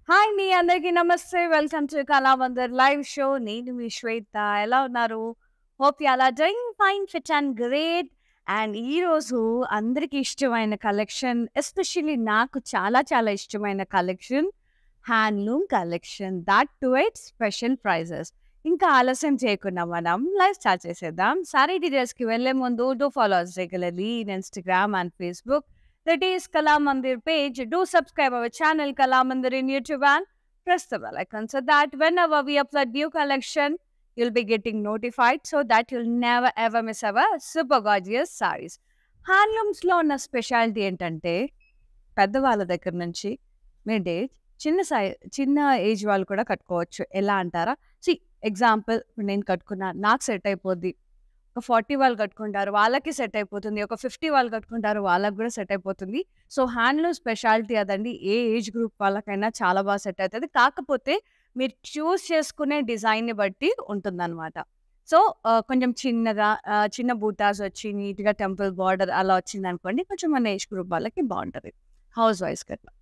Hi అండి. అందరికీ నమస్తే. Welcome to Kalamandir live show. నేను మీ శ్వేత. ఎలా ఉన్నారు? Hope you all are doing fine, fit and great. And ఈరోజు అందరికి ఇష్టమైన కలెక్షన్, ఎస్పెషల్లీ నాకు చాలా చాలా ఇష్టమైన collection, handloom collection. That too at special prices. ఇంకా ఆలస్యం చేయకుండా మనం లైవ్ స్టార్ట్ చేసేద్దాం. సారీ డీటెయిల్స్‌కి వెళ్ళే ముందు do follow us regularly in Instagram and Facebook. That is Kalamandir page. Do subscribe our channel Kalamandir in YouTube and press the bell icon so that whenever we upload new collection, you'll be getting notified so that you'll never ever miss our super gorgeous sarees. Handlooms లో ఉన్న speciality ఏంటంటే పెద్దవాళ్ళ దగ్గర నుంచి mid age చిన్న age వాళ్ళు కూడా కట్టుకోవచ్చు. ఎలా అంటారా? సి ఎగ్జాంపుల్ నేను కట్టుకున్నా నాకు సెట్ అయిపోద్ది. ఒక 40 వాళ్ళు కట్టుకుంటారు. వాళ్ళకి సెట్ అయిపోతుంది. ఒక 50 వాళ్ళు కట్టుకుంటారు. వాళ్ళకి గూడా సెట్ అయిపోతుంది. సో, హ్యాండ్లూమ్ స్పెషాలిటీ అదండి. ఏ ఏజ్ గ్రూప్ వాళ్ళకైనా చాలా బాగా సెట్ అయితది. కాకపోతే మీరు చూజ్ చేసుకునే డిజైన్‌ని బట్టి ఉంటుందనమాట. సో, కొంచెం చిన్నగా చిన్న బూటాస్ వచ్చి నీట్‌గా టెంపుల్ బార్డర్ అలా వచ్చిందనుకోండి కొంచెం మన ఏజ్ గ్రూప్ వాళ్ళకి బావుంటది. హౌస్ వైస్‌కి అట్లా.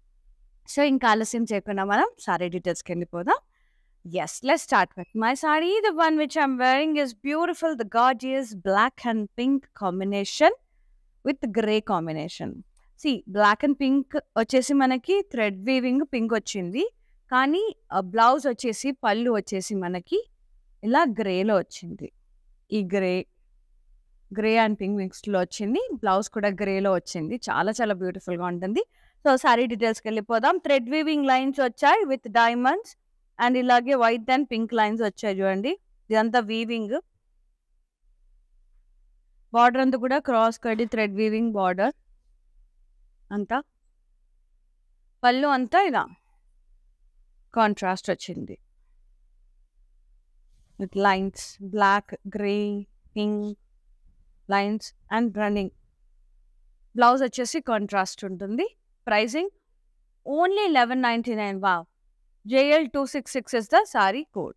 సో, ఇంకా ఆలస్యం చేయకుండా మనం sorry డీటెయిల్స్‌కెళ్ళిపోదాం. Yes, let's start with my saree. The one which I'm wearing is beautiful, the gorgeous black and pink combination with grey combination. See, black and pink వచ్చేసి మనకి thread weaving pink వచ్చింది. కానీ blouse వచ్చేసి పళ్ళు వచ్చేసి మనకి ఇలా గ్రేలో వచ్చింది. ఈ గ్రే అండ్ పింక్ మిక్స్డ్‌లో వచ్చింది. బ్లౌజ్ కూడా గ్రేలో వచ్చింది. చాలా చాలా బ్యూటిఫుల్‌గా ఉంటుంది. సో, సారీ డీటెయిల్స్‌కి వెళ్ళిపోదాం. థ్రెడ్ వీవింగ్ లైన్స్ వచ్చాయి విత్ డైమండ్స్. అండ్ ఇలాగే వైట్ అండ్ పింక్ లైన్స్ వచ్చాయి చూడండి. ఇదంతా వీవింగ్. బార్డర్ అంతా కూడా క్రాస్ కడి థ్రెడ్ వీవింగ్ బార్డర్ అంతా. పళ్ళు అంతా ఇలా కాంట్రాస్ట్ వచ్చింది. With lines black, grey, pink lines and running. Blouse వచ్చేసి కాంట్రాస్ట్ ఉంటుంది. Pricing only 1199. Wow! JL266 is the saree code.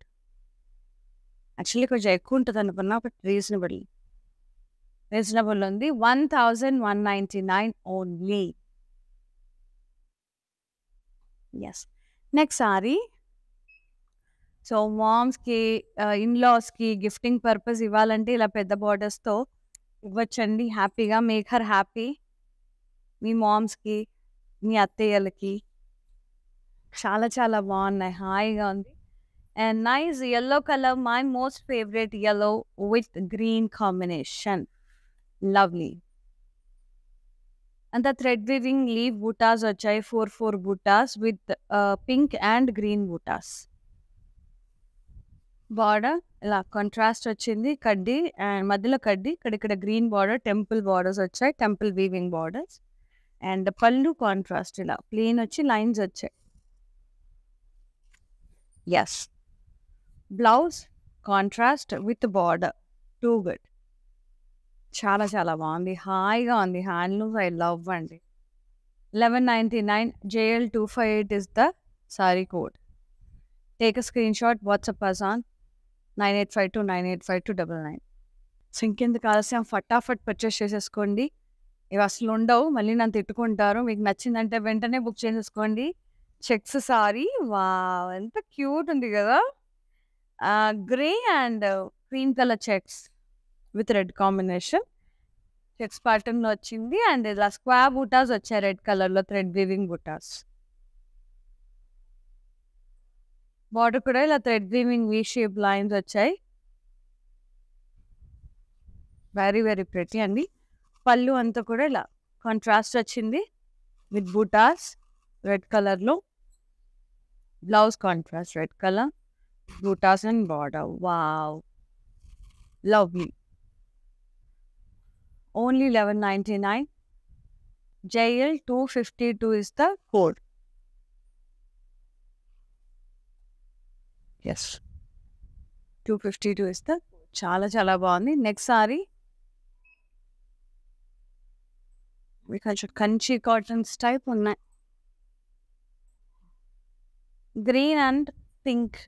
Actually కొంచెం ఎక్కువ ఉంటుంది అనుకున్నా బట్ రీజనబుల్ ఉంది. 1199 ఓన్లీ. ఎస్. నెక్స్ట్ సారీ. సో, మామ్స్‌కి ఇన్‌లాస్‌కి గిఫ్టింగ్ పర్పస్ ఇవ్వాలంటే ఇలా పెద్ద బార్డర్స్‌తో ఇవ్వచ్చండి హ్యాపీగా. Make her happy. మీ మామ్స్‌కి, మీ అత్తయ్యలకి. చాలా చాలా బాగున్నాయి. హాయిగా ఉంది. And nice yellow colour, my most favourite yellow with green combination. Lovely. అంతా థ్రెడ్ వీవింగ్ లీవ్ బూటాస్ వచ్చాయి. 4 buttas with pink and green buttas. Border ఇలా కాంట్రాస్ట్ వచ్చింది. కడ్డీ అండ్ మధ్యలో కడ్డీ, ఇక్కడ గ్రీన్ బార్డర్, టెంపుల్ బార్డర్స్ వచ్చాయి. Temple weaving borders. And pallu contrast ఇలా ప్లెయిన్ వచ్చి లైన్స్ వచ్చాయి. Yes. Blouse contrast with border. Too good. చాలా చాలా బాగుంది. హాయిగా ఉంది. హ్యాండ్లూమ్స్ ఐ లవ్ అండి. 1199 JL258 is the saree code. Take a screenshot, WhatsApp us on 9852985299. So, ఇంకెందుకు ఆలస్యం ఫటాఫట్ పర్చేస్ చేసేసుకోండి. ఇవి అసలు ఉండవు. మళ్ళీ నన్ను తిట్టుకుంటారు. మీకు నచ్చిందంటే వెంటనే బుక్ చేసేసుకోండి. Checks sorry. వావ్! ఎంత క్యూట్ ఉంది కదా! Grey and cream colour checks with red combination. Checks ప్యాటర్న్‌లో వచ్చింది. అండ్ ఇలా స్క్వేర్ బూటాస్ వచ్చాయి రెడ్ కలర్‌లో థ్రెడ్ వీవింగ్ బూటాస్. బార్డర్ కూడా ఇలా thread weaving V shape lines వచ్చాయి. వెరీ వెరీ ప్రిటీ అండి. పళ్ళు అంతా కూడా ఇలా కాంట్రాస్ట్ వచ్చింది విత్ బూటాస్ రెడ్ కలర్‌లో. Blouse contrast red colour, buttas and border. Wow! Lovely. Only 1199. JL252 is the code. Yes. 252 is the చాలా చాలా బాగుంది. నెక్స్ట్ సారీ. ఇవి కొంచెం కంచి కాటన్స్ టైప్ ఉన్నాయి. Green and pink.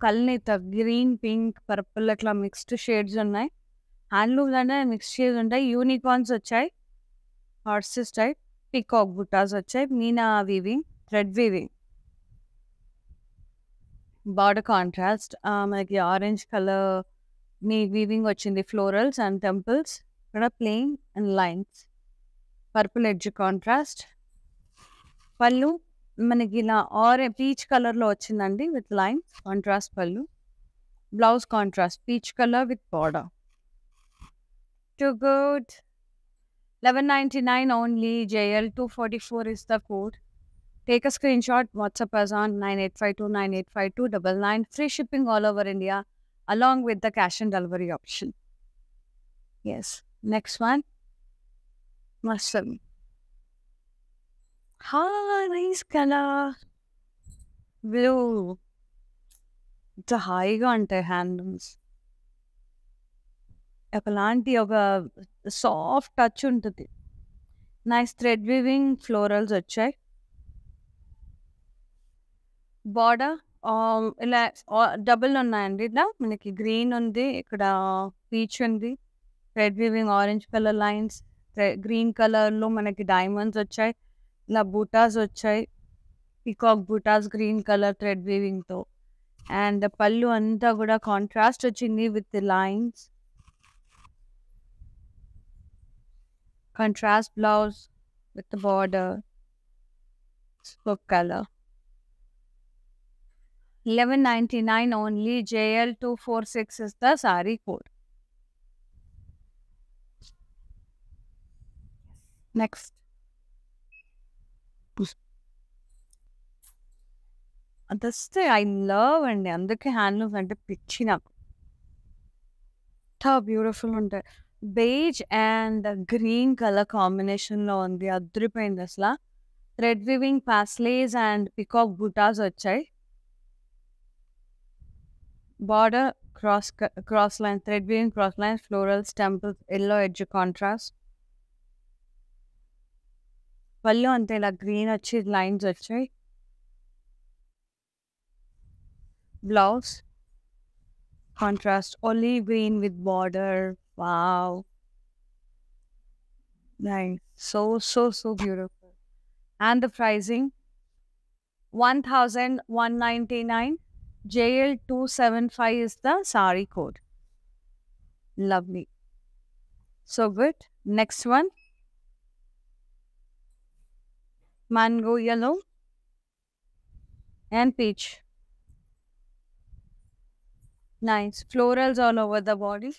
కల్నేత గ్రీన్, పింక్, పర్పుల్ అట్లా మిక్స్డ్ షేడ్స్ ఉన్నాయి. హ్యాండ్లూమ్స్ అంటే మిక్స్ షేడ్స్ ఉంటాయి. యూనికార్న్స్ వచ్చాయి. Horses type. పీకాక్ బుటాస్ వచ్చాయి. Meena weaving, thread weaving. Border contrast మనకి ఆరెంజ్ కలర్ నీ వీవింగ్ వచ్చింది. Florals and temples. ఇక్కడ plain and lines. Purple edge contrast. Pallu మనకి ఇలా పీచ్ కలర్లో వచ్చిందండి with lines. Contrast pallu. Blouse contrast peach colour with border. Too good. 1199 only. JL 244 is the code. Take a screenshot. WhatsApp us on 9852985299. Free shipping all over India, along with the cash and delivery option. Yes. Next one. Muslim. Nice color. Blue. It's a high ante handlooms. ఒకలాంటి ఒక soft touch ఉంటుంది. Nice thread weaving florals వచ్చాయి. Border ఇలా double ఉన్నాయండి. ఇలా మనకి green ఉంది, ఇక్కడ పీచ్ ఉంది. Thread weaving orange colour lines. Green కలర్లో మనకి డైమండ్స్ వచ్చాయి. ఇలా బూటాస్ వచ్చాయి. Peacock buttas green colour thread వీవింగ్తో. అండ్ పళ్ళు అంతా కూడా కాంట్రాస్ట్ వచ్చింది with lines. Contrast blouse with the border. Spoke color. 1199 only. JL 246 is the saree code. Next. That's the I love and అందుకే హ్యాండ్లూమ్స్ అంటే పిచ్చి నాకు. ఎంత బ్యూటిఫుల్ ఉంటాయి. బేజ్ అండ్ గ్రీన్ కలర్ కాంబినేషన్లో ఉంది. అదిరిపోయింది అసలు. Thread weaving paisleys and peacock buttas వచ్చాయి. Border cross line thread weaving cross line florals temples yellow edge contrast. Pallu అంతే ఇలా గ్రీన్ వచ్చి లైన్స్ వచ్చాయి. Blouse contrast olive green with border. Wow. Nice. So beautiful. And the pricing 1199. JL 275 is the saree code. Lovely. So good. Next one. Mango yellow and peach. Nice. Florals all over the body.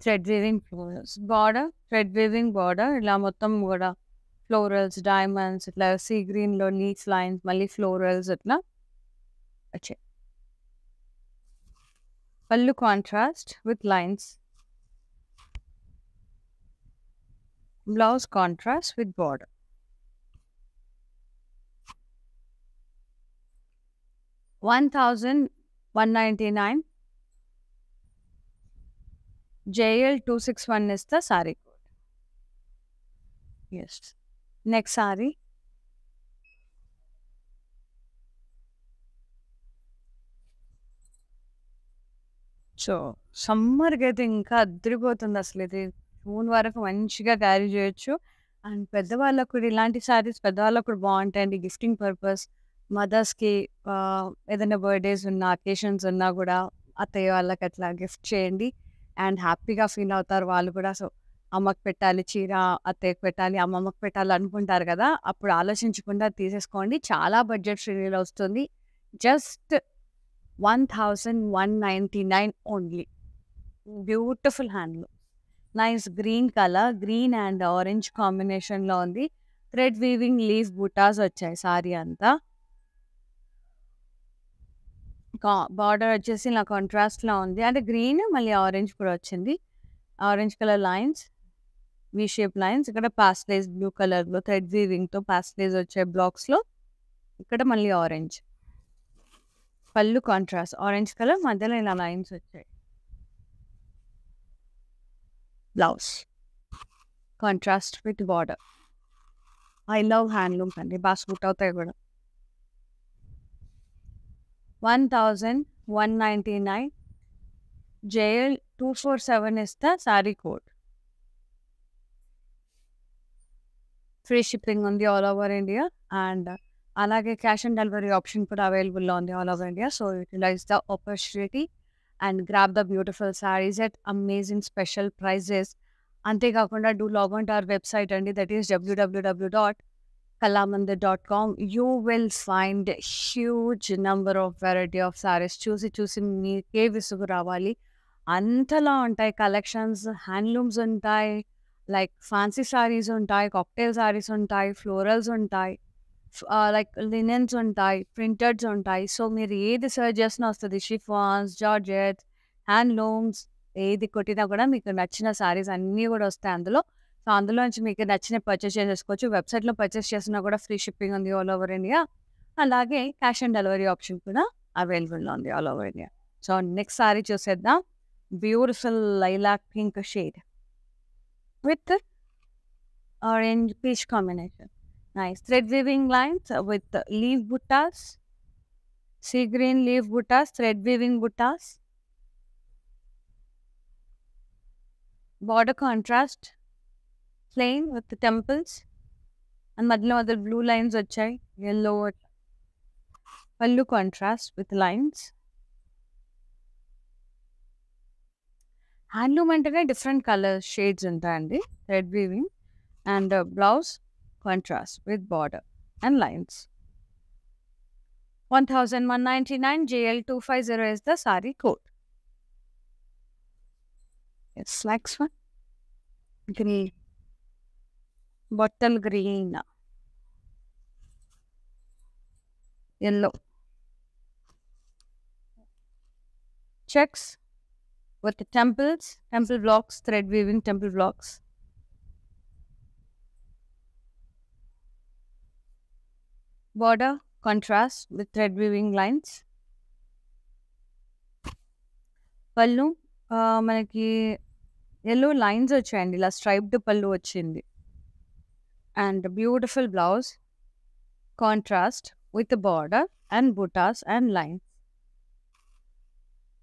Thread weaving florals. Border, thread weaving border. ఇలా మొత్తం కూడా florals diamonds ఇట్లా see గ్రీన్లో leaves lines మళ్ళీ florals ఇట్లా వచ్చాయి. పళ్ళు contrast with lines. Blouse contrast with border. $1,199. JL 261 is the saree code. Yes. Next saree. So సమ్మర్కి అయితే ఇంకా అదిరిపోతుంది అసలు. ఇది జూన్ వరకు మంచిగా క్యారీ చేయొచ్చు. అండ్ పెద్దవాళ్ళకు కూడా ఇలాంటి శారీస్ పెద్దవాళ్ళకు కూడా బాగుంటాయండి. గిఫ్టింగ్ పర్పస్ మదర్స్కి ఏదైనా బర్త్డేస్ ఉన్నా అకేషన్స్ ఉన్నా కూడా అత్తయ్య వాళ్ళకి అట్లా గిఫ్ట్ చేయండి. అండ్ హ్యాపీగా ఫీల్ అవుతారు వాళ్ళు కూడా. సో అమ్మకి పెట్టాలి చీర, అత్తయ్యకి పెట్టాలి, అమ్మమ్మకి పెట్టాలి అనుకుంటారు కదా, అప్పుడు ఆలోచించకుండా తీసేసుకోండి. చాలా బడ్జెట్ ఫ్రీలో వస్తుంది. Just 1199 only. Beautiful handloom. Nice green colour, green and orange కాంబినేషన్లో ఉంది. థ్రెడ్ వీవింగ్ లీఫ్ బుటాస్ వచ్చాయి సారీ అంతా. బార్డర్ వచ్చేసి ఇలా కాంట్రాస్ట్లో ఉంది. అంటే గ్రీన్ మళ్ళీ ఆరెంజ్ కూడా వచ్చింది. ఆరెంజ్ కలర్ లైన్స్, వి షేప్ లైన్స్. ఇక్కడ పాస్టేజ్ బ్లూ కలర్లో థ్రెడ్ వీవింగ్తో పాస్టేజ్ వచ్చాయి బ్లాక్స్లో. ఇక్కడ మళ్ళీ ఆరెంజ్. పళ్ళు కాంట్రాస్ట్ ఆరెంజ్ కలర్, మధ్యలో ఇలా లైన్స్ వచ్చాయి. Blouse contrast with border. I love handlooms అండి, బాగా సూట్ అవుతాయి కూడా. 1199. JL247 is the saree code. Free shipping on the all over India, and alage cash and delivery option put available on the all over India. So utilize the opportunity and grab the beautiful sarees at amazing special prices. అంతేకాకుండా do log on to our website and that is www.kalamandir.com. You will find huge number of variety of sarees. చూసి మీకే విసుగు రావాలి అంతలా ఉంటాయి collections. Handlooms ఉంటాయి, like fancy saris ఉంటాయి, cocktail saris ఉంటాయి, ఫ్లోరల్స్ ఉంటాయి, లైక్ లినెన్స్ ఉంటాయి, ప్రింటెడ్స్ ఉంటాయి. సో మీరు ఏది సర్చ్ చేసినా వస్తుంది. షిఫాన్స్, జార్జెట్స్, హ్యాండ్లూమ్స్, ఏది కొట్టినా కూడా మీకు నచ్చిన సారీస్ అన్నీ కూడా వస్తాయి అందులో. సో అందులో నుంచి మీకు నచ్చిన పర్చేస్ చేసేసుకోవచ్చు. వెబ్సైట్లో పర్చేస్ చేసినా కూడా ఫ్రీ షిప్పింగ్ ఉంది ఆల్ ఓవర్ ఇండియా. అలాగే క్యాష్ ఆన్ డెలివరీ ఆప్షన్ కూడా అవైలబుల్ ఉంది all over India. So next saree చూసేద్దాం. Beautiful lilac pink shade with orange peach combination. Nice thread weaving lines with leaf buttas, sea green leaf buttas, thread weaving buttas. Border contrast, plain with the temples, and madlo other blue lines vachai, yellow. Pallu contrast with lines. Handloom అంటేనే different colour shades ఉంటాయండి. Thread weaving and blouse contrast with border and lines. 1199 JL250 is the saree code. Yes, next one. Green. Bottle green. Yellow. Checks with the temple blocks, thread weaving temple blocks. Border contrast with thread weaving lines. పళ్ళు మనకి yellow lines వచ్చాయండి, ఇలా striped pallu వచ్చింది. And beautiful blouse contrast with border and buttas and lines.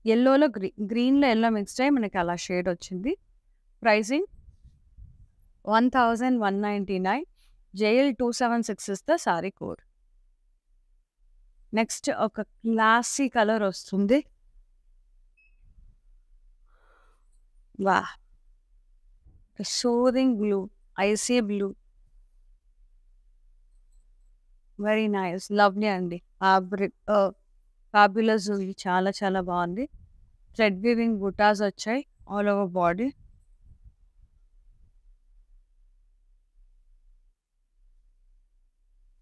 ఎల్లోలో గ్రీన్లో yellow mixed అయ్యి మనకి అలా షేడ్ వచ్చింది. Pricing 1199 JL276 is the saree code. Next ఒక క్లాసీ కలర్ వస్తుంది. వా, soothing blue, icy blue, very nice, lovely అండి. ఫ్యాబ్యులస్, చాలా చాలా బాగుంది. థ్రెడ్ వీవింగ్ బుటాస్ వచ్చాయి ఆల్ ఓవర్ బాడీ.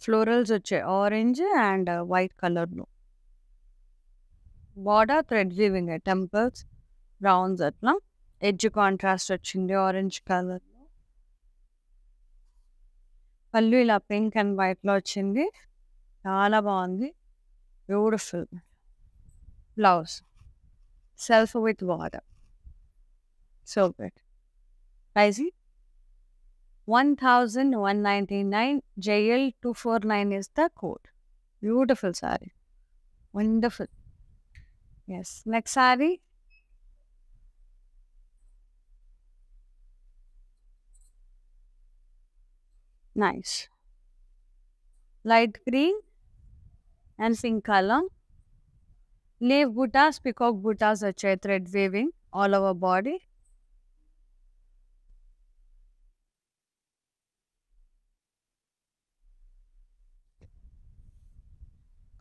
ఫ్లోరల్స్ వచ్చాయి ఆరెంజ్ అండ్ వైట్ కలర్లో. Border thread weaving, temples, rounds, అట్లా ఎడ్జ్ కాంట్రాస్ట్ వచ్చింది ఆరెంజ్ కలర్లో. పళ్ళు ఇలా పింక్ అండ్ వైట్లో వచ్చింది, చాలా బాగుంది. Beautiful blouse self with border, so good. Pricing 1199 JL249 is the code. Beautiful saree, wonderful. Yes, next saree. Nice light green and pink color. Leaf buttas, peacock buttas వచ్చాయి, thread weaving all over body.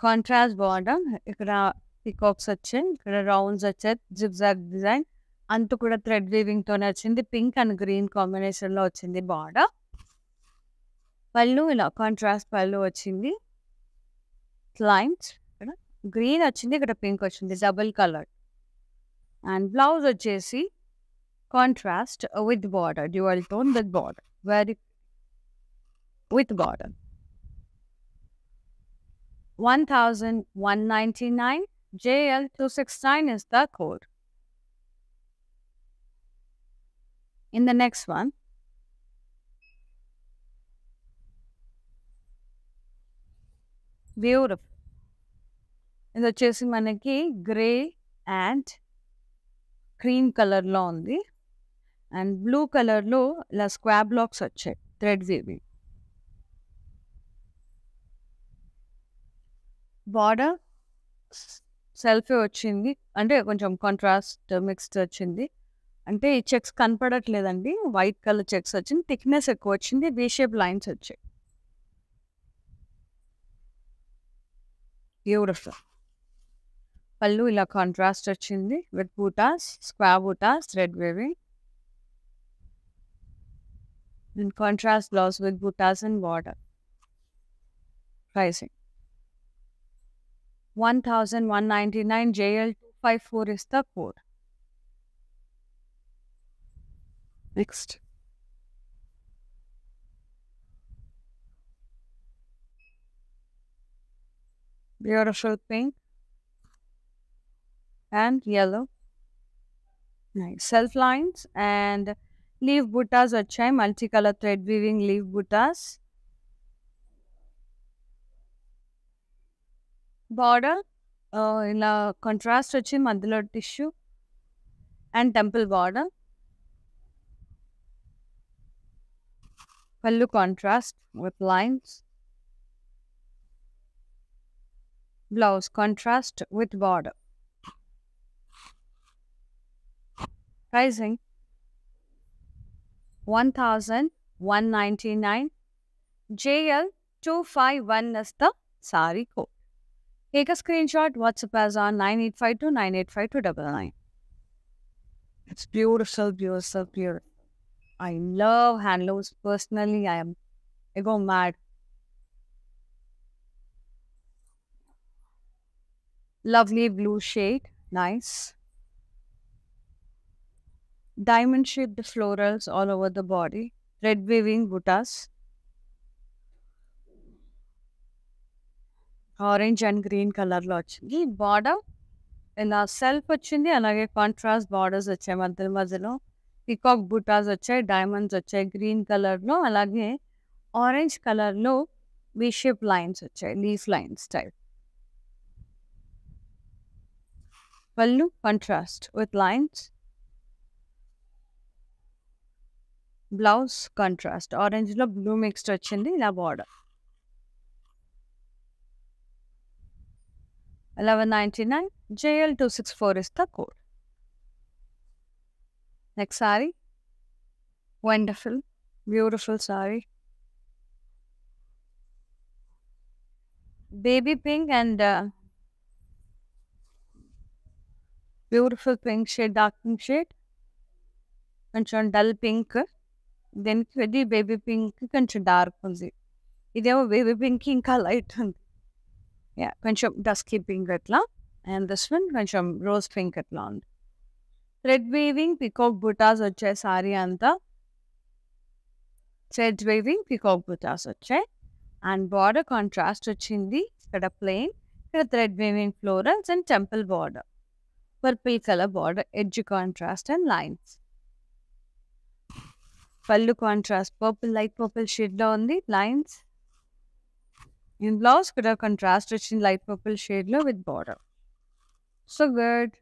Contrast border, ఇక్కడ peacocks వచ్చాయి, ఇక్కడ rounds వచ్చాయి, zigzag design, అంతా కూడా thread weaving తోనే వచ్చింది. Pink and green combination లో వచ్చింది బార్డర్. పళ్ళు ఇలా కాంట్రాస్ట్ పళ్ళు వచ్చింది, లైన్స్, ఇక్కడ గ్రీన్ వచ్చింది, ఇక్కడ పింక్ వచ్చింది, డబుల్ కలర్. అండ్ బ్లౌజ్ వచ్చేసి contrast with border, dual tone with border, very with border. 1199 JL269 is the code. In the next one, beautiful, ఇది వచ్చేసి మనకి గ్రే అండ్ క్రీమ్ కలర్లో ఉంది. అండ్ బ్లూ కలర్లో ఇలా స్క్వాబ్ బ్లాక్స్ వచ్చాయి థ్రెడ్ వీవింగ్. బార్డర్ సెల్ఫే వచ్చింది, అంటే కొంచెం కాంట్రాస్ట్ మిక్స్డ్ వచ్చింది. అంటే ఈ చెక్స్ కనపడట్లేదండి, వైట్ కలర్ చెక్స్ వచ్చింది, థిక్నెస్ ఎక్కువ వచ్చింది, వీ షేప్ లైన్స్ వచ్చాయి. బ్యూటిఫుల్. పళ్ళు ఇలా కాంట్రాస్ట్ వచ్చింది with buttas, Schwab buttas, thread weaving. And contrast blouse with buttas and border. Pricing 1199. JL254 is the code. Next. Beautiful pink and yellow. Nice. Self lines and leaf buttas వచ్చాయి, multicolor thread weaving leaf buttas. Border ఇలా contrast వచ్చి మధ్యలో tissue and temple border. Pallu contrast with lines. Blouse contrast with border. Pricing 1199. JL251 is the sari code. Take a screenshot, WhatsApp us on 9852985299. It's beautiful, beautiful, beautiful. I love handlooms. Personally, I go mad. Lovely blue shade, nice. Diamond shaped florals all over the body. Thread weaving buttas. Orange and green color lo వచ్చింది. Border ఇలా self వచ్చింది, అలాగే contrast borders వచ్చాయి మధ్యలో. Peacock బుటాస్ వచ్చాయి, diamonds వచ్చాయి green కలర్లో, అలాగే ఆరెంజ్ కలర్లో వి షేప్ లైన్స్ వచ్చాయి, leaf lines type. Pallu contrast with lines. Blouse contrast ఆరెంజ్లో బ్లూ మిక్స్డ్ వచ్చింది, ఇలా border. 1199. JL264 is the code. Next saree. Wonderful, beautiful saree. Baby pink and beautiful pink shade, dark pink shade. కొంచెం dull pink, దీనికి ఇది baby pink కొంచెం dark ఉంది. ఇదేమో baby pink ఇంకా లైట్ ఉంది. కొంచెం డస్కీ పింక్ అట్లా. అండ్ దిస్ వన్ కొంచెం రోజ్ పింక్ అట్లా ఉంది. థ్రెడ్ వీవింగ్ పికాక్ బుటాస్ వచ్చాయి సారీ అంతా. థ్రెడ్ వీవింగ్ పికాక్ బుటాస్ వచ్చాయి అండ్ బార్డర్ కాంట్రాస్ట్ వచ్చింది. ఇక్కడ ప్లెయిన్, ఇక్కడ thread weaving florals and temple border. Purple colour border, edge contrast and lines. Pallu contrast purple, light purple షేడ్లో ఉంది, లైన్స్. In blouse కూడా కాంట్రాస్ట్ వచ్చింది లైట్ పర్పుల్ షేడ్లో విత్ బార్డర్. So good.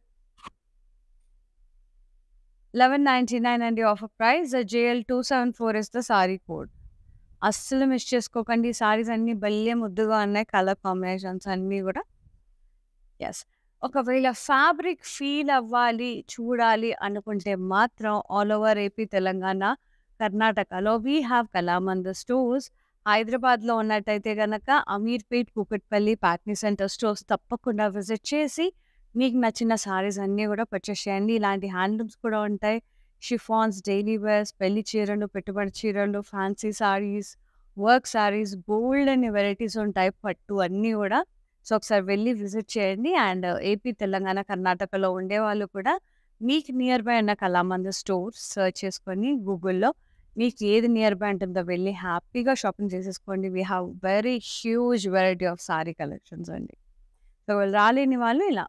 1199 అండి offer price. JL274 is the sorry code. అస్సలు miss చేసుకోకండి. సారీస్ అన్నీ భలే ముద్దుగా ఉన్నాయి, కలర్ కాంబినేషన్స్ అన్నీ కూడా. ఎస్, ఒకవేళ ఫ్యాబ్రిక్ ఫీల్ అవ్వాలి, చూడాలి అనుకుంటే మాత్రం ఆల్ ఓవర్ ఏపీ, తెలంగాణ, కర్ణాటకలో వీ హ్యావ్ కళామందిర్ స్టోర్స్. హైదరాబాద్లో ఉన్నట్టయితే కనుక అమీర్పేట్, కూకట్పల్లి, ప్యాట్నీ సెంటర్ స్టోర్స్ తప్పకుండా విజిట్ చేసి మీకు నచ్చిన సారీస్ అన్నీ కూడా పర్చేస్ చేయండి. ఇలాంటి హ్యాండ్లూమ్స్ కూడా ఉంటాయి, షిఫాన్స్, డైలీ వేర్స్, పెళ్లి చీరలు, పెట్టుబడి చీరలు, ఫ్యాన్సీ సారీస్, వర్క్ సారీస్, బోల్డ్ అనే వెరైటీస్ ఉంటాయి, పట్టు అన్నీ కూడా. సో ఒకసారి వెళ్ళి విజిట్ చేయండి. అండ్ ఏపీ, తెలంగాణ, కర్ణాటకలో ఉండేవాళ్ళు కూడా మీకు నియర్ బై ఉన్న కళామందిర్ స్టోర్స్ సర్చ్ చేసుకొని గూగుల్లో మీకు ఏది నియర్ బై ఉంటుందో వెళ్ళి హ్యాపీగా షాపింగ్ చేసేసుకోండి. We have very huge variety of sorry collections అండి. సో రాలేని వాళ్ళు ఇలా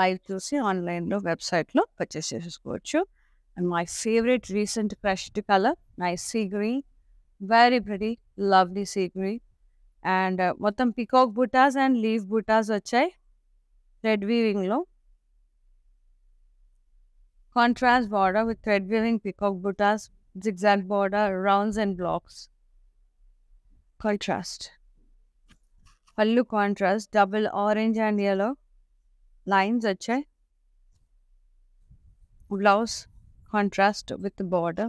లైవ్ చూసి ఆన్లైన్లో వెబ్సైట్లో పర్చేస్ చేసేసుకోవచ్చు. And my favourite recent crushed colour, nice sea green, very pretty, lovely sea green. And మొత్తం పికాక్ బుటాస్ అండ్ లీఫ్ బుటాస్ వచ్చాయి thread వీవింగ్లో. Contrast border with thread weaving peacock buttas, zigzag border, rounds and blocks. Contrast. Pallu contrast, double orange and yellow lines వచ్చాయి. Blouse contrast with the border.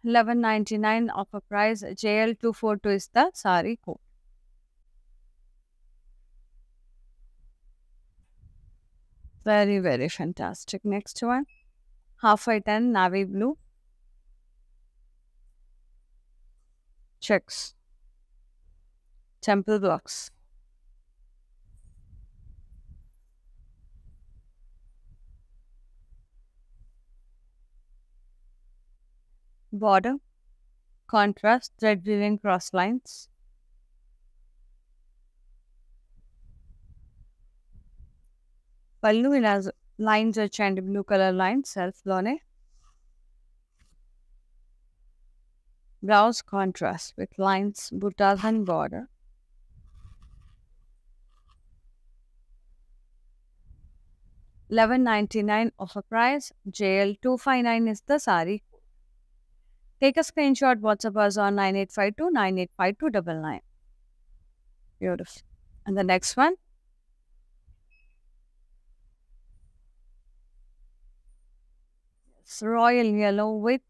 1199 offer price. JL242 is the saree code. Very, very fantastic. Next one. Half white and navy blue. Checks. Temple blocks. Border. Contrast. Thread weaving cross lines. Pallu ఇలా lines వచ్చాయండి, blue color lines self లోనే. Blouse contrast with lines, buttas and border. 1199 offer price. JL259 is the saree. Take a screenshot, WhatsApp us on 9852 985299. Beautiful. And the next one. It's royal yellow with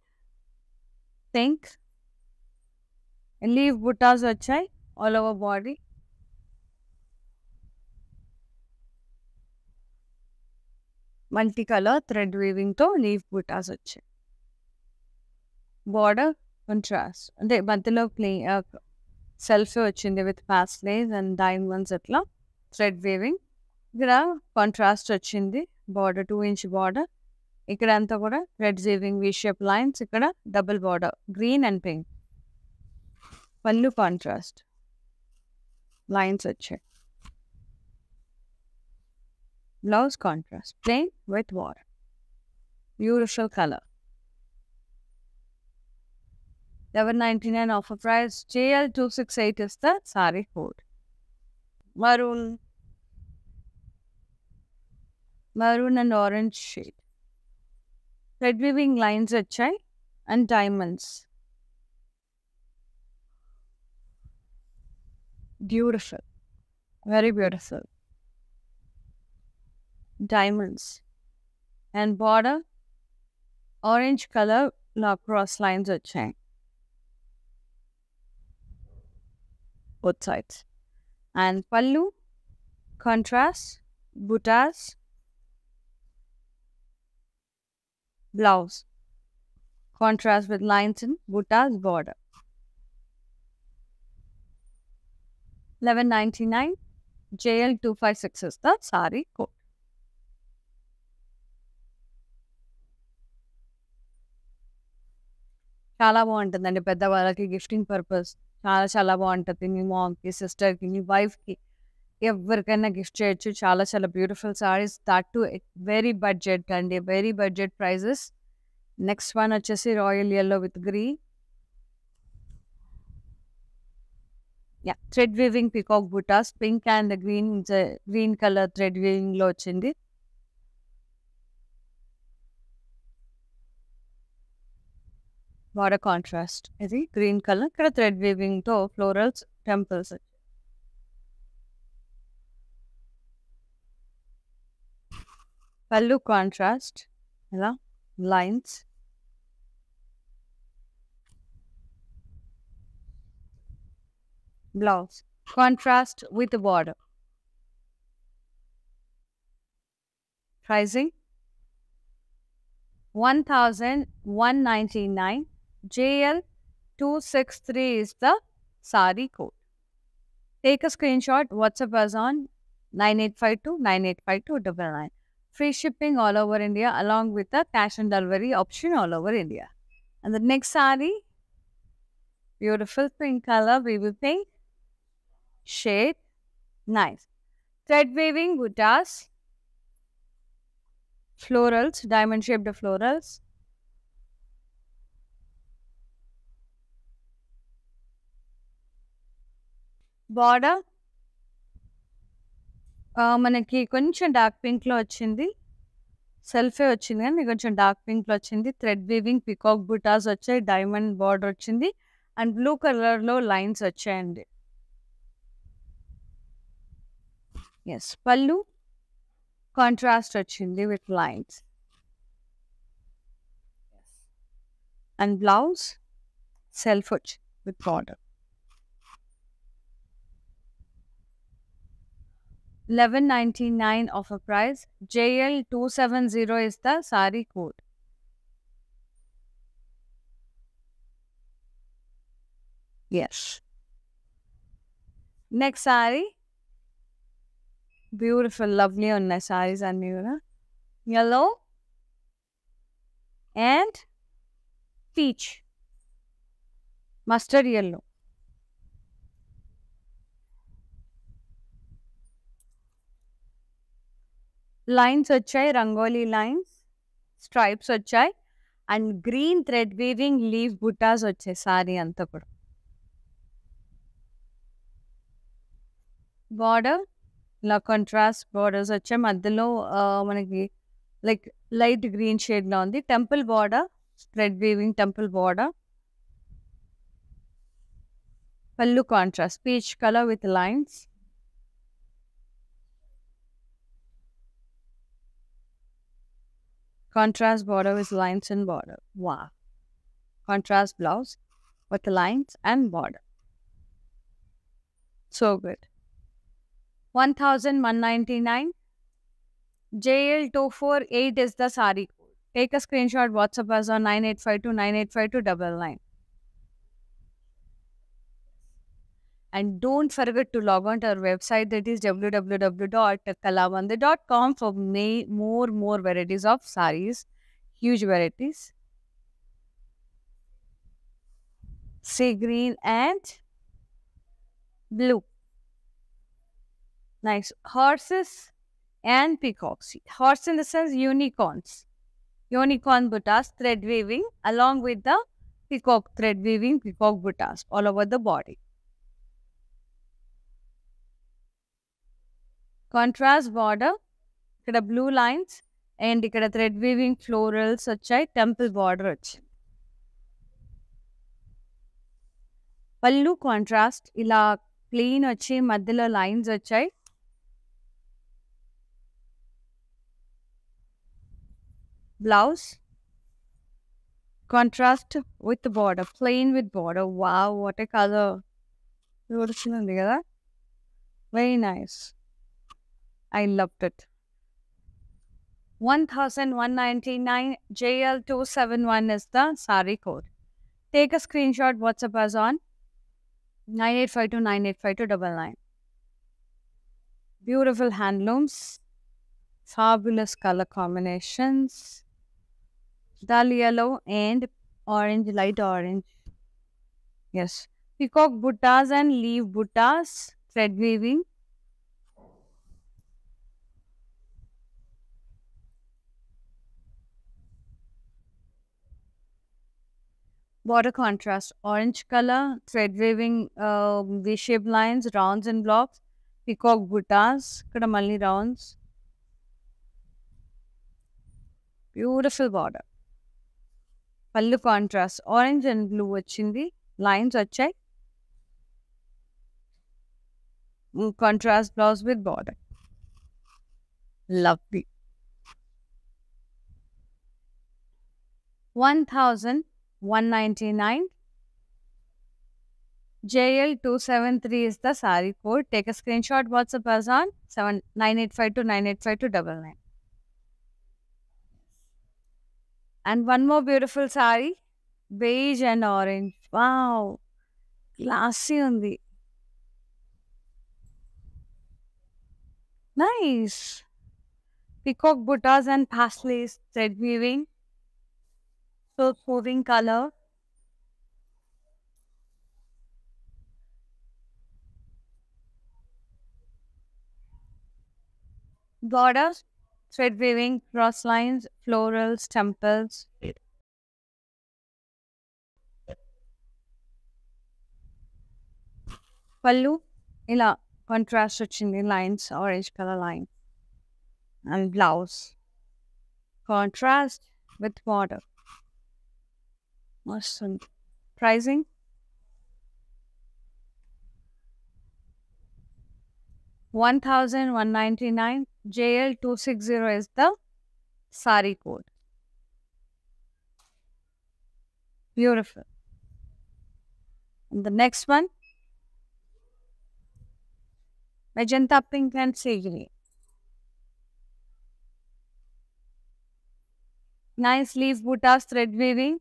pink. And leaf buttas వచ్చాయి all over body. Multicolor thread weaving తో leaf buttas వచ్చాయి. Border contrast అంటే మధ్యలో self వచ్చింది with paisleys and diamonds అట్లా thread weaving. ఇక్కడ contrast వచ్చింది, border 2 inch border. ఇక్కడ అంతా కూడా thread weaving V shape lines. ఇక్కడ double border green and pink. Pallu contrast lines వచ్చాయి. Blouse contrast plain with border. Beautiful colour. 1199 offer price. JL268 is the saree code. Maroon and orange shade. Thread weaving lines వచ్చాయి and diamonds. Beautiful. Very beautiful. Diamonds. And border orange color cross lines వచ్చాయి. Both sides. And pallu contrast, buttas, blouse contrast with lines in buttas border. 1199 JL256 is the saree code. చాలా బాగుంటుందండి పెద్దవాళ్ళకి gifting purpose. చాలా చాలా బాగుంటుంది. మీ మామ్కి, సిస్టర్కి, మీ వైఫ్కి ఎవరికైనా gift చేయొచ్చు. చాలా చాలా beautiful sarees. That too very budget అండి, very budget prices. Next one వచ్చేసి royal yellow with green. Yeah thread weaving peacock buttas pink and green colour thread వీవింగ్లో వచ్చింది. బార్డర్ కాంట్రాస్ట్ ఇది గ్రీన్ కలర్. ఇక్కడ థ్రెడ్ వీవింగ్తో ఫ్లోరల్స్ టెంపుల్స్. పళ్ళు కాంట్రాస్ట్ ఇలా lines. Blouse contrast with the border. Pricing 1199. JL263 is the saree code. Take a screenshot, WhatsApp us on 9852 985299. Free shipping all over India along with the cash and delivery option all over India. And the next saree, beautiful pink color, baby pink shade, nice. Thread weaving buttas, florals, diamond shaped florals. Border మనకి కొంచెం dark పింక్‌లో వచ్చింది. సెల్ఫే వచ్చింది గానీ కొంచెం dark పింక్‌లో వచ్చింది. Thread weaving peacock buttas వచ్చాయి. Diamond border వచ్చింది. And blue కలర్‌లో లైన్స్ వచ్చాయండి. యెస్. పళ్ళు కాంట్రాస్ట్ వచ్చింది with lines. And blouse self వచ్చింది with border. 1199 offer price. JL270 is the saree code. Yes. Next saree. Beautiful, lovely on sarees and yellow and peach. Mustard yellow. Lines వచ్చాయి, rangoli lines, stripes వచ్చాయి and green thread weaving leave buttas వచ్చాయి సారీ అంతా కూడా. Border ఇలా contrast borders వచ్చాయి. మధ్యలో మనకి like light green షేడ్లో ఉంది. Temple border, thread weaving temple border. Pallu contrast peach colour with lines. Contrast border with lines and border. Wow. Contrast blouse with lines and border. So good. 1199. JL248 is the saree code. Take a screenshot, WhatsApp us on 9852 985299. And don't forget to log on to our website, that is www.kalamandir.com, for more varieties of sarees, huge varieties. Sea green and blue. Nice. Horses and peacocks. Horse in the sense unicorns. Unicorn buttas, thread weaving along with the peacock thread weaving, peacock buttas all over the body. Contrast border. Ikkada blue lines and ikkada thread weaving florals vachai, temple border vachindi. Pallu contrast ila plain vachi madhyalo lines vachai. Blouse contrast with the border, plain with border. Wow, what a color. Very nice. I loved it. 1199. JL271 is the saree code. Take a screenshot, WhatsApp us on 9852 985299. Beautiful handlooms, fabulous color combinations, dull yellow and orange, light orange. Yes, peacock buttas and leaf buttas, thread weaving. Border contrast, orange color, thread weaving, V-shaped lines, rounds and blocks, peacock buttas, ikkada malli rounds. Beautiful border. Pallu contrast, orange and blue vachindi, lines vachai. Contrast blouse with border. Lovely. 1199. JL273 is the saree code. Take a screenshot, WhatsApp us on 9852 985299. And one more beautiful saree, beige and orange. Wow, classy undi. Nice. Peacock buttas and paisleys, thread weaving, silk moving color. Borders, thread weaving, cross lines, florals, temples. Pallu ila contrast వచ్చింది lines, orange colour line. And blouse contrast with border. మస్తుంది. Pricing 1199. JL260 is the sari code. Beautiful. And the next one, magenta pink and sea green. Nice leaf buttas, thread weaving.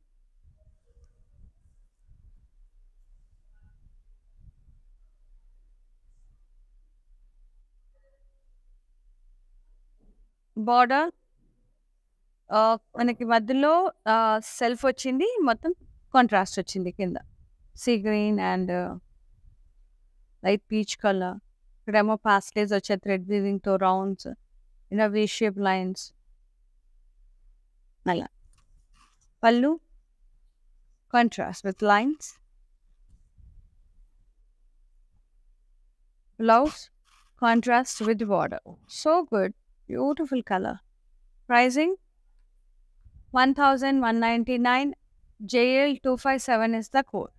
Border మనకి మధ్యలో self వచ్చింది, మొత్తం contrast వచ్చింది కింద. Sea green and light peach colour. ఇక్కడేమో పాస్టేజ్ వచ్చే thread వీవింగ్తో rounds, ఇలా వీ షేప్ లైన్స్ అలా. Pallu contrast with lines. Blouse contrast with border. So good, beautiful colour. Pricing 1199. JL257 is the code.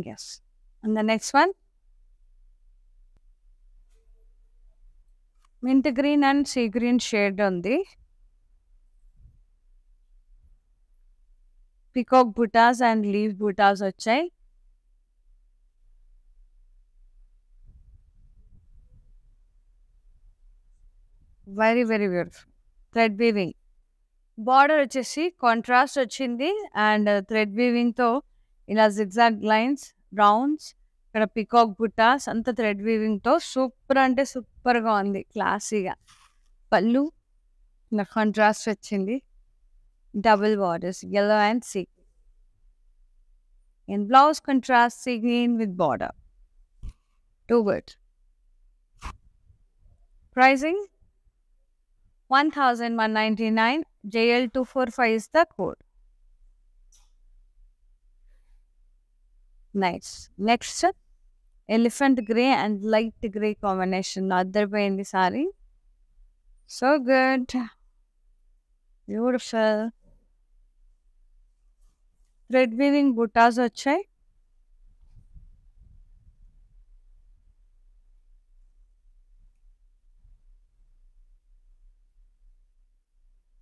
Yes. And the next one, mint green and sea green shade on the peacock buttas and leaf buttas వచ్చాయి. Very very beautiful. Thread weaving. Border వచ్చేసి contrast వచ్చింది and thread వీవింగ్తో ఇలా zigzag lines, rounds, ఇక్కడ peacock బుట్టాస్ అంత thread వీవింగ్తో super అంటే సూపర్గా ఉంది, క్లాసీగా. పళ్ళు ఇలా కాంట్రాస్ట్ వచ్చింది, double borders, yellow and sea. And blouse contrast sea green with border. Too good. Pricing 1199. JL245 is the code. Nice. Next, elephant grey and light grey combination. Other way in the saree. So good. Beautiful. Thread weaving buttas వచ్చాయి.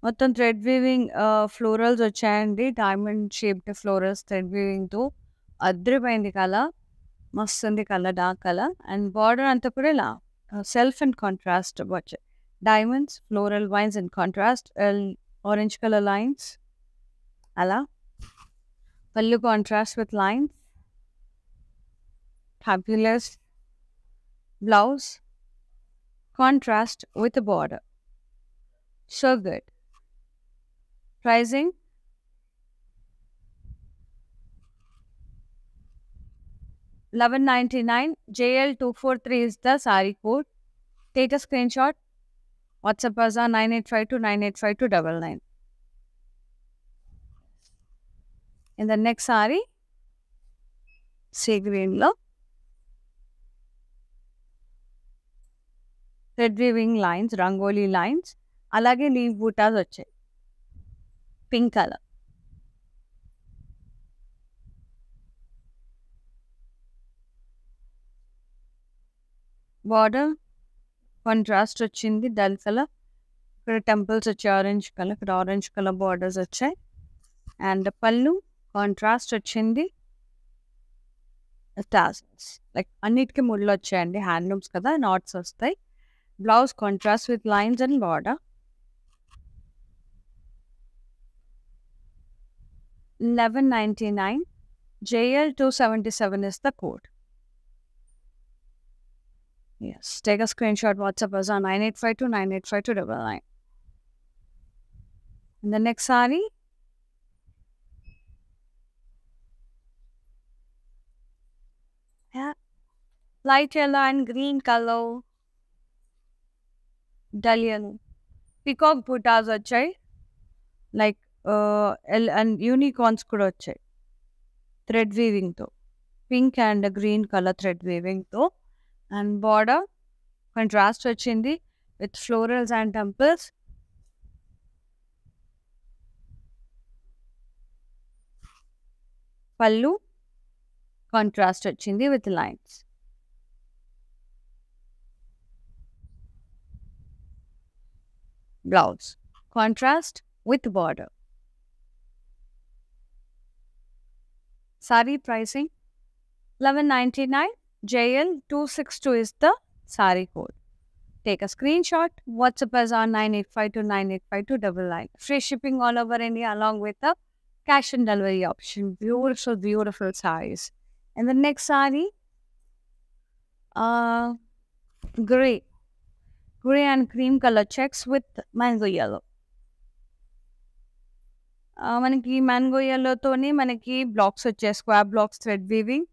మొత్తం thread weaving florals వచ్చాయండి, diamond shaped florals thread వీవింగ్తో. అద్రిపోయింది colour, మస్తుంది colour, dark colour. And border అంతా కూడా ఇలా self and contrast వచ్చాయి. Diamonds, floral vines and contrast, orange colour lines అలా. Pallu contrast with lines. Fabulous. Blouse contrast with border. So good. Pricing 1199. JL243 is the saree code. Take a screenshot. WhatsApp us on 9852985299. In the next saree, sea green lo thread weaving lines, rangoli lines, అలాగే leave buttas వచ్చాయి, pink colour. Border contrast వచ్చింది, dull colour. ఇక్కడ temples వచ్చాయి orange colour, ఇక్కడ orange colour borders వచ్చాయి. And pallu contrast వచ్చింది, tassels like అన్నిటికీ ముళ్ళు వచ్చాయండి, హ్యాండ్లూమ్స్ కదా, నాట్స్ వస్తాయి. Blouse contrast with lines and border. 1199. JL277 is the code. Yes, take a screenshot, WhatsApp us on 9852985299. And the next saree, yeah, light yellow and green color, dull yellow. Peacock buttas వచ్చాయి, like and unicorns కూడా వచ్చాయి thread వీవింగ్తో. Pink and green colour thread వీవింగ్తో. And border contrast వచ్చింది with florals and temples. Pallu contrast వచ్చింది with lines. Blouse contrast with border. Sari pricing 1199. JL262 is the sari code. Take a screenshot. WhatsApp us on 9852985299. Free shipping all over India along with the cash and delivery option. Beautiful, beautiful saris. And the next sari, gray and cream color checks with mango yellow. మనకి mango ఎల్లోతోని మనకి blocks వచ్చాయి, square blocks thread weaving.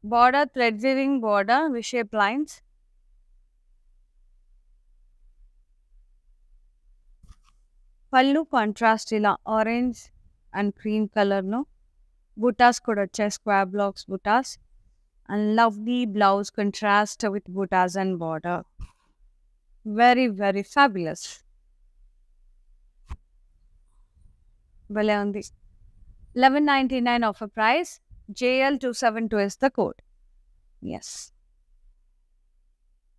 Border thread weaving border with shape lines. Pallu contrast ఇలా orange and cream కలర్లో. బుటాస్ కూడా వచ్చాయి, square blocks buttas. And lovely blouse contrast with buttas and border. Very, very fabulous. భలే ఉంది. 1199 offer price. JL272 is the code. Yes.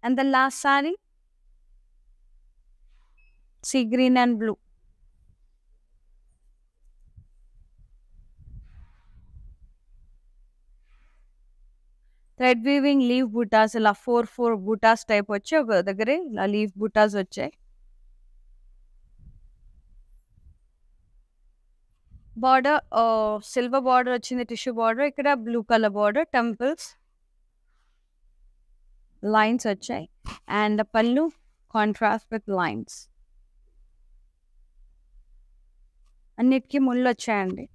And the last saree, sea green and blue. Thread weaving leave buttas ఇలా 4 బుటాస్ type వచ్చి ఒక దగ్గరే ఇలా leave buttas వచ్చాయి. Border silver border వచ్చింది, tissue border. ఇక్కడ blue colour border, temples, lines వచ్చాయి. And pallu contrast with lines. అన్నిటికీ ముళ్ళు వచ్చాయండి.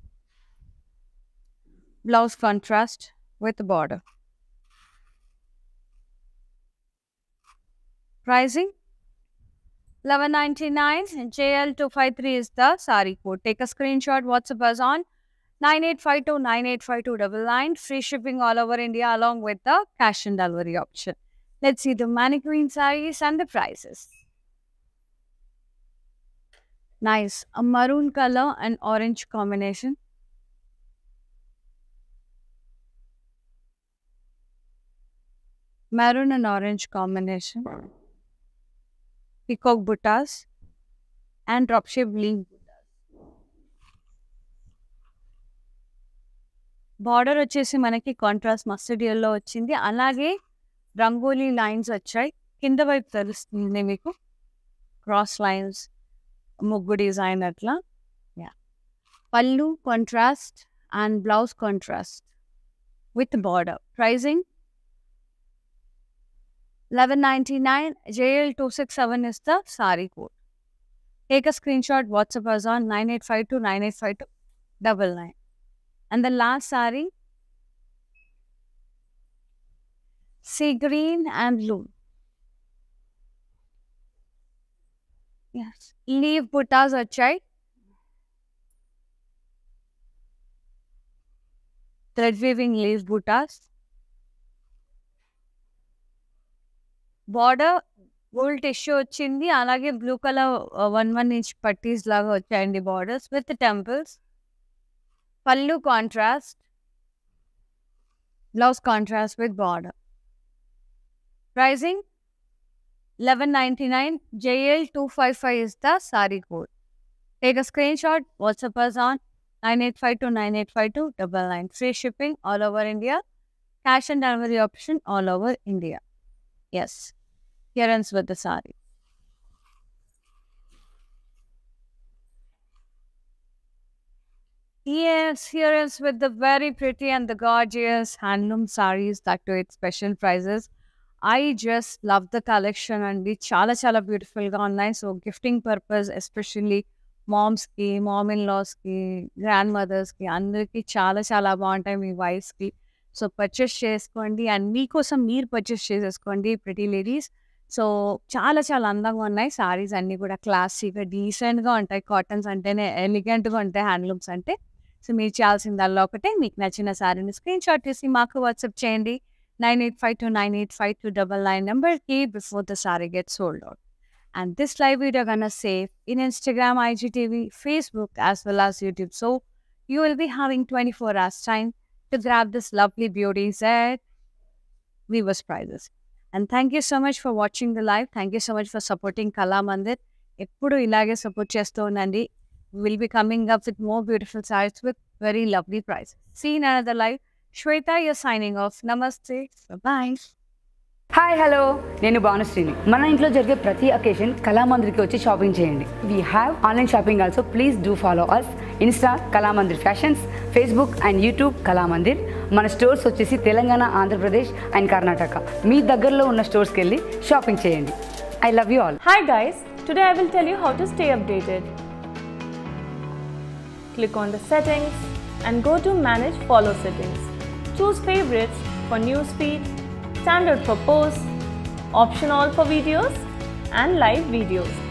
Blouse contrast with border. Pricing 1199. JL253 is the sari code. Take a screenshot. WhatsApp us on 9852985299. Free shipping all over India along with the cash and delivery option. Let's see the mannequin sarees and the prices. Nice. A maroon color and orange combination. Maroon and orange combination. Peacock buttas and drop shape leaf buttas. Border వచ్చేసి మనకి contrast mustard yellow వచ్చింది. అలాగే rangoli lines వచ్చాయి. కింద వైపు తెలుస్తుంది మీకు cross lines, ముగ్గు డిజైన్ అట్లా. Pallu contrast and blouse contrast with border. Pricing 1199. JL267 is the sari code. Take a screenshot. WhatsApp us on 9852985299. And the last sari, sea green and blue. Yes. Leaf buttas వచ్చాయి. Thread weaving leaf buttas. Border gold tissue వచ్చింది. అలాగే blue colour 1 inch పట్టీస్ లాగా వచ్చాయండి borders with temples. Pallu contrast, blouse contrast with border. Pricing 1199. JL255 is the sari code. Take a screenshot. WhatsApp us on 9852985299. Free shipping all over India. Cash and delivery option all over India. Yes. Here ends with the sari. Yes, here ends with the very pretty and the gorgeous handloom sarees that to its special prices. I just love the collection and it's chala beautiful ga unnai. So gifting purpose, especially moms ki, mom-in-laws ki, grandmothers ki, andariki chala బాగుంటాయి మీ wives ki. So purchase చేసుకోండి and మీకోసం మీరు purchase చేసేసుకోండి pretty ladies. So, చాలా చాలా అందంగా ఉన్నాయి సారీస్ అన్నీ కూడా క్లాసీగా, డీసెంట్‌గా ఉంటాయి. కాటన్స్ అంటేనే ఎలిగెంట్‌గా ఉంటాయి హ్యాండ్లూమ్స్ అంటే. సో, మీరు చేయాల్సిందల్లా ఒకటే మీకు నచ్చిన సారీని స్క్రీన్‌షాట్ తీసి మాకు వాట్సాప్ చేయండి. 9852985299 నంబర్‌కి before the sorry gets sold out. And this live video gonna save in Instagram, IGTV, Facebook as well as YouTube. So you will be having 24 hours time to grab this lovely beauties at viewers prizes. And thank you so much for watching the live. Thank you so much for supporting Kala Mandir. ఎప్పుడు ఇలాగే support చేస్తూ ఉండండి. We will be coming up with more beautiful sarees with very lovely price. See you in another live. Shweta, you're signing off. Namaste. Bye-bye. Hi hello నేను భానుశ్రీని. మన ఇంట్లో జరిగే ప్రతి occasion కళామందిర్కి వచ్చి షాపింగ్ చేయండి. We have online shopping also. Please do follow us insta Kalamandir fashions, Facebook and YouTube Kalamandir. మన stores వచ్చేసి Telangana, Andhra Pradesh and Karnataka. మీ దగ్గరలో ఉన్న స్టోర్స్కి వెళ్ళి షాపింగ్ చేయండి. I love you all. Hi guys, today I will tell you how to stay updated. Click on the settings and go to manage follow settings. Choose favorites for news feed, standard for posts, option all for videos and live videos.